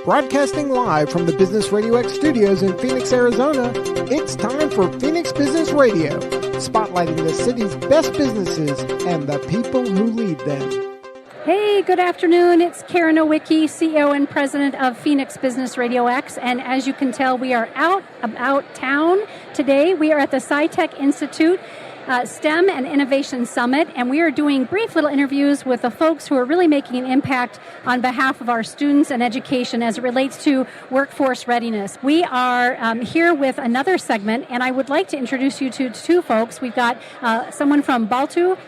Broadcasting live from the Business RadioX studios in Phoenix, Arizona, it's time for Phoenix Business Radio, spotlighting the city's best businesses and the people who lead them. Hey, good afternoon. It's Karen Nowicki, CEO and President of Phoenix Business RadioX. And as you can tell, we are out about town today. We are at the SciTech Institute STEM and Innovation Summit, and we are doing brief little interviews with the folks who are really making an impact on behalf of our students and education as it relates to workforce readiness. We are here with another segment, and I would like to introduce you to two folks. We've got someone from Baltu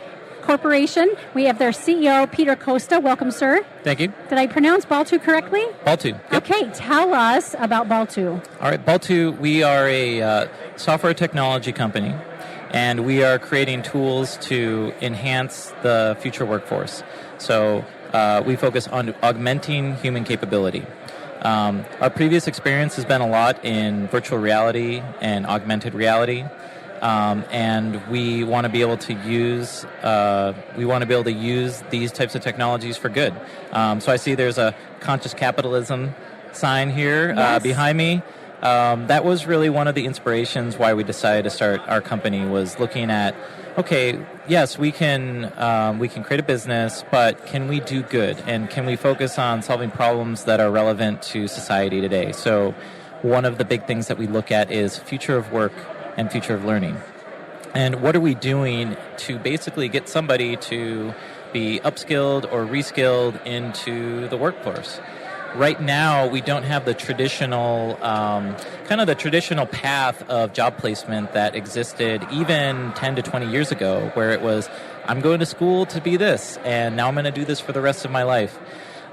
Corporation. We have their CEO, Peter Costa. Welcome, sir. Thank you. Did I pronounce Baltu correctly? Baltu. Yep. Okay, tell us about Baltu. All right, Baltu, we are a software technology company, and we are creating tools to enhance the future workforce. So we focus on augmenting human capability. Our previous experience has been a lot in virtual reality and augmented reality. And we want to be able to use these types of technologies for good. So I see there's a conscious capitalism sign here behind me. That was really one of the inspirations why we decided to start our company, was looking at, okay, yes, we can create a business, but can we do good? And can we focus on solving problems that are relevant to society today? So one of the big things that we look at is future of work and future of learning. And what are we doing to basically get somebody to be upskilled or reskilled into the workforce? Right now, we don't have the traditional, traditional path of job placement that existed even 10 to 20 years ago, where it was, I'm going to school to be this, and now I'm going to do this for the rest of my life.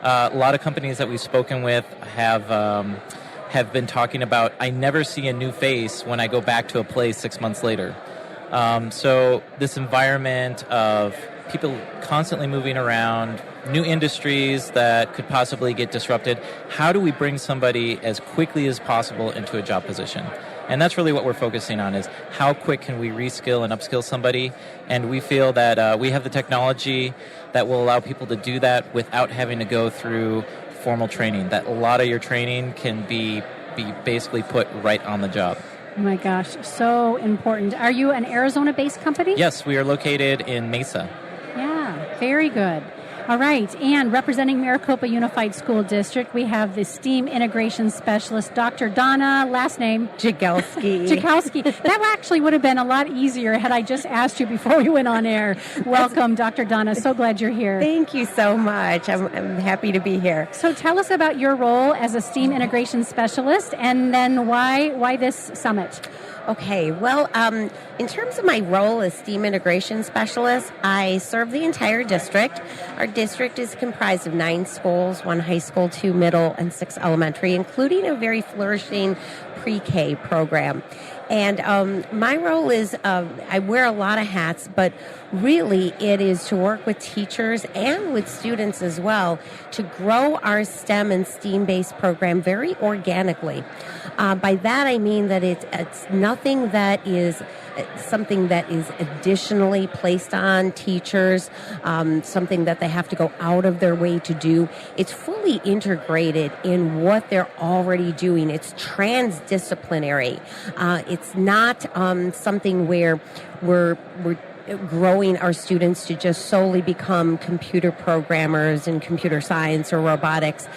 A lot of companies that we've spoken with have been talking about, I never see a new face when I go back to a place 6 months later. So this environment of people constantly moving around, new industries that could possibly get disrupted, how do we bring somebody as quickly as possible into a job position? And that's really what we're focusing on, is how quick can we reskill and upskill somebody? And we feel that we have the technology that will allow people to do that without having to go through formal training, that a lot of your training can be basically put right on the job. Oh my gosh, so important. Are you an Arizona-based company? Yes, we are located in Mesa. Yeah, very good. All right, and representing Maricopa Unified School District, we have the STEAM Integration Specialist, Dr. Donna, last name? Jagelski. That actually would have been a lot easier had I just asked you before we went on air. Welcome, Dr. Donna. So glad you're here. Thank you so much. I'm happy to be here. So tell us about your role as a STEAM Integration Specialist, and then why this summit? Okay, well, in terms of my role as STEAM Integration Specialist, I serve the entire district. Our district is comprised of 9 schools, 1 high school, 2 middle, and 6 elementary, including a very flourishing pre-K program. And my role is, I wear a lot of hats, but really it is to work with teachers and with students as well to grow our STEM and STEAM-based program very organically. By that I mean that it's nothing that is something that is additionally placed on teachers, something that they have to go out of their way to do. It's fully integrated in what they're already doing. It's transdisciplinary. It's not something where we're growing our students to just solely become computer programmers in computer science or robotics,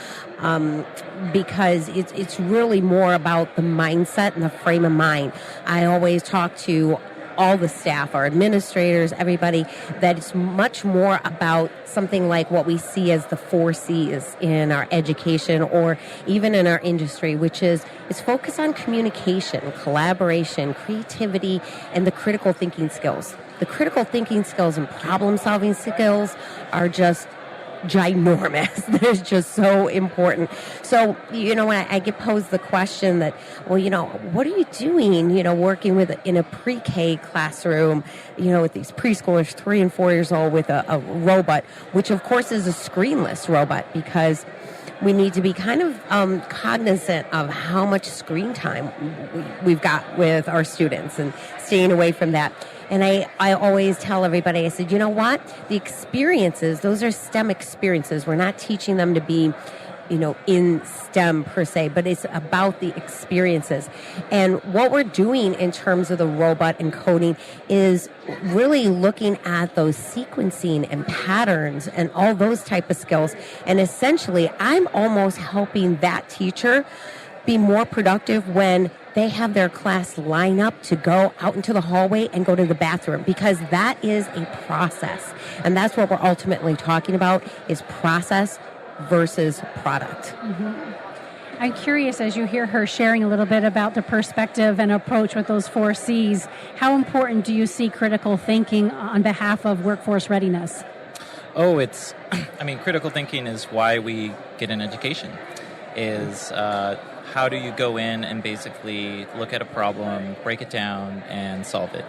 because it's really more about the mindset and the frame of mind. I always talk to all the staff, our administrators, everybody, that it's much more about something like what we see as the 4 C's in our education or even in our industry, which is it's focused on communication, collaboration, creativity, and the critical thinking skills. The critical thinking skills and problem-solving skills are just ginormous. They're just so important. So, when I get posed the question that, what are you doing, working in a pre-K classroom, with these preschoolers 3 and 4 years old with a robot, which of course is a screenless robot, because we need to be kind of cognizant of how much screen time we've got with our students and staying away from that. And I always tell everybody, I said, you know what? The experiences, those are STEM experiences. We're not teaching them to be in STEM per se, but it's about the experiences. And what we're doing in terms of the robot and coding is really looking at those sequencing and patterns and all those type of skills. And essentially, I'm almost helping that teacher be more productive when they have their class line up to go out into the hallway and go to the bathroom, because that is a process. And that's what we're ultimately talking about, is process versus product. Mm-hmm. I'm curious, as you hear her sharing a little bit about the perspective and approach with those 4 C's, how important do you see critical thinking on behalf of workforce readiness? Oh, critical thinking is why we get an education, is how do you go in and basically look at a problem, break it down, and solve it.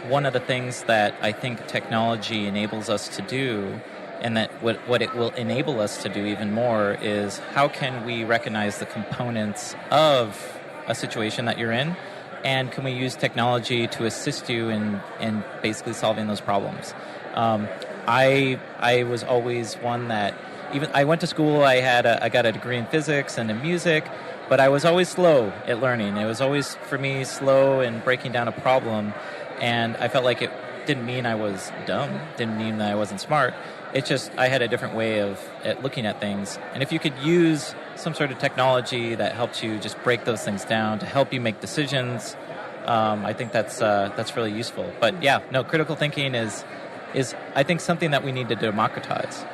One of the things that I think technology enables us to do, and that what it will enable us to do even more, is how can we recognize the components of a situation that you're in, and can we use technology to assist you in basically solving those problems. I was always one that, even I went to school, I got a degree in physics and in music, but I was always slow at learning. It was always, for me, slow in breaking down a problem, and I felt like it didn't mean I was dumb, didn't mean that I wasn't smart. It's just I had a different way at looking at things. And if you could use some sort of technology that helps you just break those things down to help you make decisions, I think that's really useful. But yeah, no, critical thinking is I think something that we need to democratize.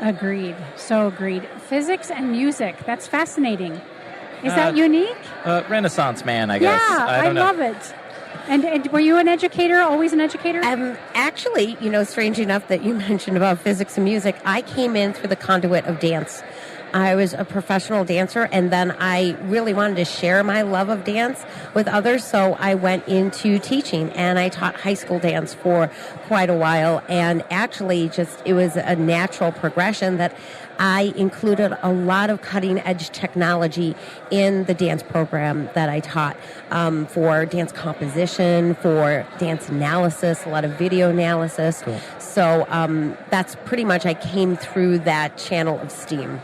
Agreed. So agreed. Physics and music. That's fascinating. Is that unique? Renaissance man, I guess. Yeah, I love it. And were you an educator, always an educator? Actually, strange enough that you mentioned about physics and music, I came in through the conduit of dance. I was a professional dancer, and then I really wanted to share my love of dance with others, so I went into teaching, and I taught high school dance for quite a while, and actually it was a natural progression that I included a lot of cutting-edge technology in the dance program that I taught, for dance composition, for dance analysis, a lot of video analysis. Cool. So that's pretty much, I came through that channel of steam.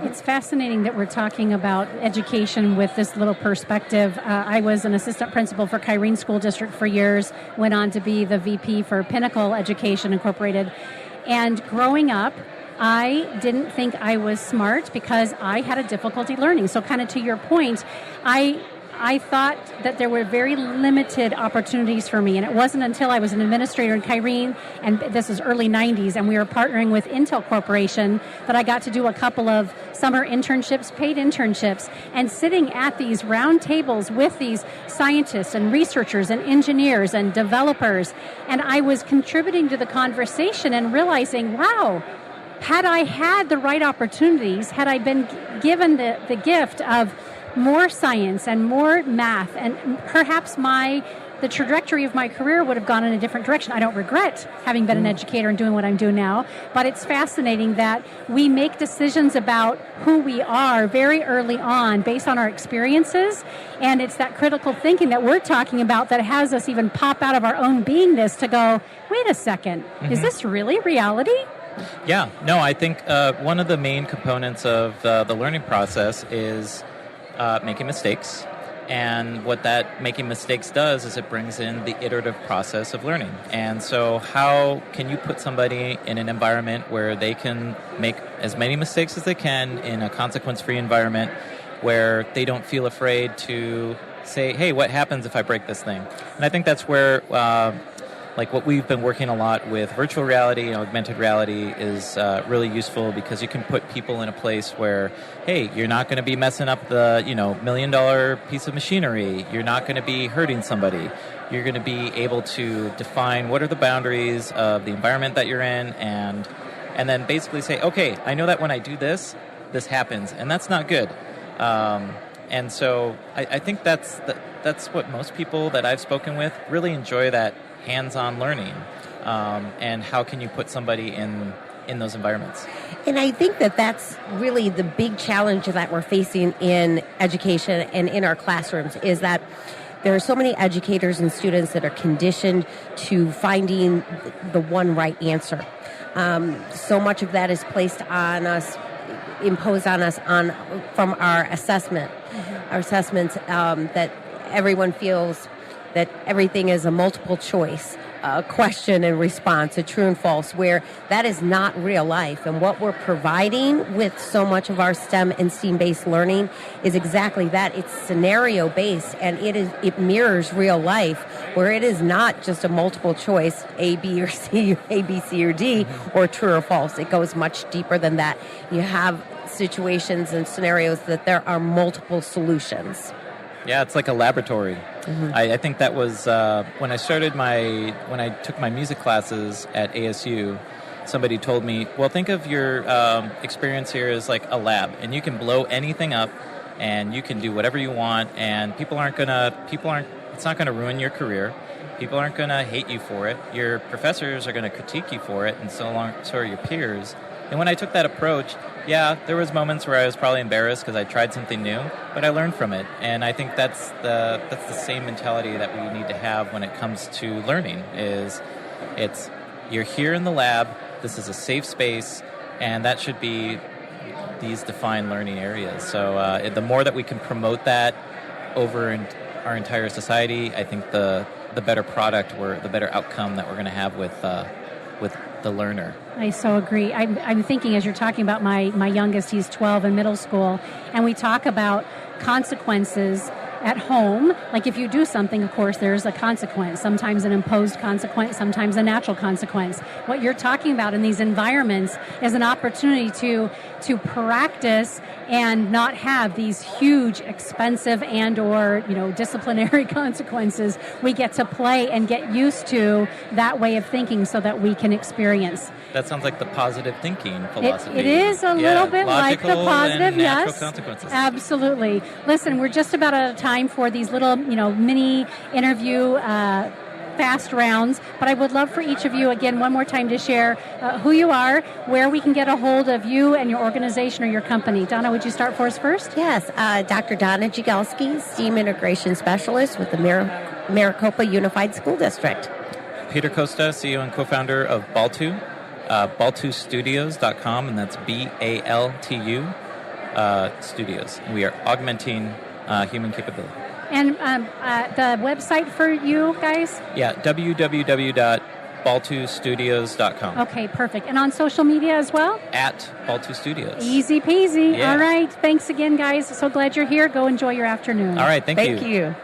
It's fascinating that we're talking about education with this little perspective. I was an assistant principal for Kyrene School District for years, went on to be the VP for Pinnacle Education Incorporated. And growing up, I didn't think I was smart because I had a difficulty learning. So kind of to your point, I thought that there were very limited opportunities for me, and it wasn't until I was an administrator in Kyrene, and this is early 90s, and we were partnering with Intel Corporation, that I got to do a couple of summer internships, paid internships, and sitting at these round tables with these scientists and researchers and engineers and developers, and I was contributing to the conversation and realizing, wow, had I had the right opportunities, had I been given the gift of more science and more math, and perhaps the trajectory of my career would have gone in a different direction. I don't regret having been an educator and doing what I'm doing now, but it's fascinating that we make decisions about who we are very early on based on our experiences, and it's that critical thinking that we're talking about that has us even pop out of our own beingness to go, wait a second, is this really reality? Yeah, no, I think one of the main components of the learning process is making mistakes. And what that making mistakes does is it brings in the iterative process of learning. And so how can you put somebody in an environment where they can make as many mistakes as they can in a consequence-free environment where they don't feel afraid to say, hey, what happens if I break this thing? And I think that's where like what we've been working a lot with virtual reality and augmented reality is really useful, because you can put people in a place where, hey, you're not going to be messing up the $1 million piece of machinery. You're not going to be hurting somebody. You're going to be able to define what are the boundaries of the environment that you're in, and then basically say, okay, I know that when I do this, this happens, and that's not good. And so I think that's what most people that I've spoken with really enjoy, that hands-on learning, and how can you put somebody in those environments. And I think that's really the big challenge that we're facing in education and in our classrooms, is that there are so many educators and students that are conditioned to finding the one right answer. So much of that is placed on us impose on us from our assessment, our assessments, that everyone feels that everything is a multiple choice question and response, a true and false, where that is not real life. And what we're providing with so much of our STEM and STEAM-based learning is exactly that. It's scenario-based, and it mirrors real life, where it is not just a multiple choice, A, B, or C, A, B, C, or D, or true or false. It goes much deeper than that. You have situations and scenarios that there are multiple solutions. Yeah, it's like a laboratory. I think that was when I took my music classes at ASU. Somebody told me, well, think of your experience here as like a lab, and you can blow anything up, and you can do whatever you want, and it's not gonna ruin your career. People aren't gonna hate you for it. Your professors are gonna critique you for it, and so are your peers. And when I took that approach, yeah, there was moments where I was probably embarrassed because I tried something new, but I learned from it. And I think that's the same mentality that we need to have when it comes to learning. You're here in the lab, this is a safe space, and that should be these defined learning areas. So the more that we can promote that over in our entire society, I think the better product or the better outcome that we're going to have with the learner. I so agree. I'm thinking as you're talking about my youngest, he's 12 in middle school, and we talk about consequences at home. Like if you do something, of course, there's a consequence, sometimes an imposed consequence, sometimes a natural consequence. What you're talking about in these environments is an opportunity to practice and not have these huge, expensive and or disciplinary consequences. We get to play and get used to that way of thinking so that we can experience. That sounds like the positive thinking philosophy. It is a little bit like the positive, and natural yes. Consequences. Absolutely. Listen, we're just about out of time for these little, mini interview fast rounds, but I would love for each of you, again, one more time to share who you are, where we can get a hold of you and your organization or your company. Donna, would you start for us first? Yes, Dr. Donna Jagelski, STEAM Integration Specialist with the Maricopa Unified School District. Peter Costa, CEO and co-founder of Baltu, baltustudios.com, and that's BALTU studios. We are augmenting human capability. And the website for you guys? Yeah, www.baltustudios.com. Okay, perfect. And on social media as well? At Baltu Studios. Easy peasy. Yeah. All right. Thanks again, guys. So glad you're here. Go enjoy your afternoon. All right, thank you. Thank you.